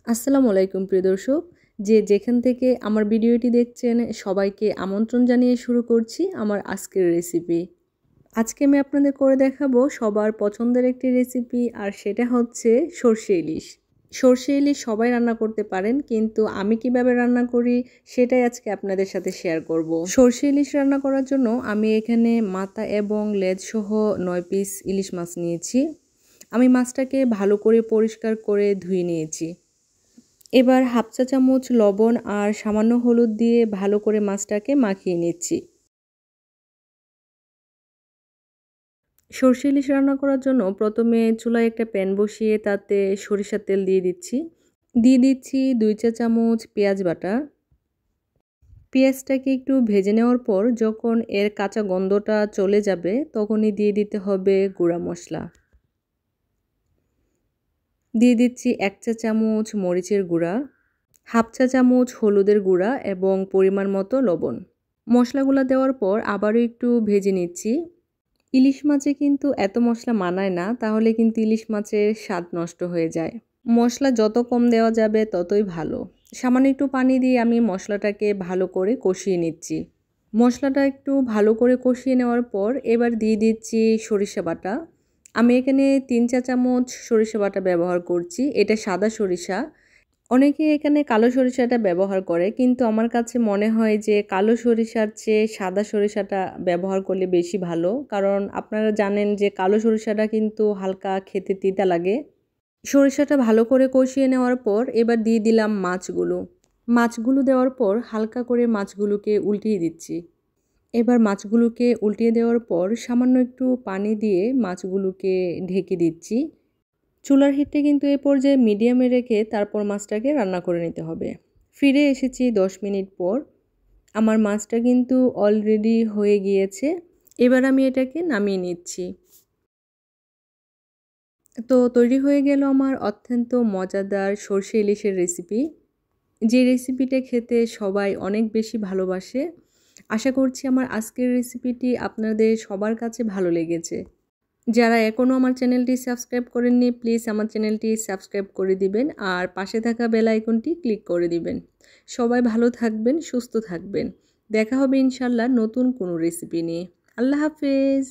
আসসালামু আলাইকুম প্রিয় দর্শক, যে যেখান থেকে আমার ভিডিওটি দেখছেন সবাইকে আমন্ত্রণ জানিয়ে শুরু করছি আমার আজকের রেসিপি। আজকে আমি আপনাদের করে দেখাবো সবার পছন্দের একটি রেসিপি, আর সেটা হচ্ছে সরষে ইলিশ। সরষে ইলিশ সবাই রান্না করতে পারেন, কিন্তু আমি কিভাবে রান্না করি সেটাই আজকে আপনাদের সাথে শেয়ার করব। সরষে ইলিশ রান্না করার জন্য আমি এখানে মাথা এবং লেজ সহ 9 পিস ইলিশ মাছ নিয়েছি। আমি মাছটাকে ভালো করে পরিষ্কার করে ধুয়ে নিয়েছি। এবার হাফ চা চামচ লবণ আর সামান্য হলুদ দিয়ে ভালো করে মাছটাকে মাখিয়ে নিচ্ছি। সরষে ইলিশ রান্না করার জন্য প্রথমে চুলায় একটা প্যান বসিয়ে তাতে সরিষার তেল দিয়ে দিচ্ছি 2 চা চামচ পেঁয়াজ বাটা। পেঁয়াজটাকে একটু ভেজে নেওয়ার পর যখন এর কাঁচা গন্ধটা চলে যাবে তখনই দিয়ে দিতে হবে গুঁড়া মশলা। দিয়ে দিচ্ছি 1 চা চামচ মরিচের গুঁড়া, হাফ চা চামচ হলুদের গুঁড়া এবং পরিমাণ মতো লবণ। মশলাগুলো দেওয়ার পর আবারও একটু ভেজে নিচ্ছি। ইলিশ মাছে কিন্তু এত মশলা মানায় না, তাহলে কিন্তু ইলিশ মাছের স্বাদ নষ্ট হয়ে যায়। মশলা যত কম দেওয়া যাবে ততই ভালো। সামান্য একটু পানি দিয়ে আমি মশলাটাকে ভালো করে কষিয়ে নিচ্ছি। মশলাটা একটু ভালো করে কষিয়ে নেওয়ার পর এবার দিয়ে দিচ্ছি সরিষা বাটা। আমি এখানে 3 চা চামচ সরিষা বাটা ব্যবহার করছি। এটা সাদা সরিষা। অনেকে এখানে কালো সরিষাটা ব্যবহার করে, কিন্তু আমার কাছে মনে হয় যে কালো সরিষার চেয়ে সাদা সরিষাটা ব্যবহার করলে বেশি ভালো, কারণ আপনারা জানেন যে কালো সরিষাটা কিন্তু হালকা খেতে তিতা লাগে। সরিষাটা ভালো করে কষিয়ে নেওয়ার পর এবার দিয়ে দিলাম মাছগুলো দেওয়ার পর হালকা করে মাছগুলোকে উল্টিয়ে দিচ্ছি। এবার মাছগুলোকে উল্টিয়ে দেওয়ার পর সামান্য একটু পানি দিয়ে মাছগুলোকে ঢেকে দিচ্ছি। চুলার হিটটা কিন্তু এ পর্যায়ে মিডিয়ামে রেখে তারপর মাছটাকে রান্না করে নিতে হবে। ফিরে এসেছি 10 মিনিট পর। আমার মাছটা কিন্তু অলরেডি হয়ে গিয়েছে। এবার আমি এটাকে নামিয়ে নিচ্ছি। তো তৈরি হয়ে গেল আমার অত্যন্ত মজাদার সরষে ইলিশের রেসিপি, যে রেসিপিটা খেতে সবাই অনেক বেশি ভালোবাসে। আশা করছি আমার আজকের রেসিপিটি আপনাদের সবার কাছে ভালো লেগেছে। যারা এখনও আমার চ্যানেলটি সাবস্ক্রাইব করেননি প্লিজ আমার চ্যানেলটি সাবস্ক্রাইব করে দিবেন, আর পাশে থাকা বেল আইকনটি ক্লিক করে দিবেন। সবাই ভালো থাকবেন, সুস্থ থাকবেন। দেখা হবে ইনশাল্লাহ নতুন কোনো রেসিপি নিয়ে। আল্লাহ হাফেজ।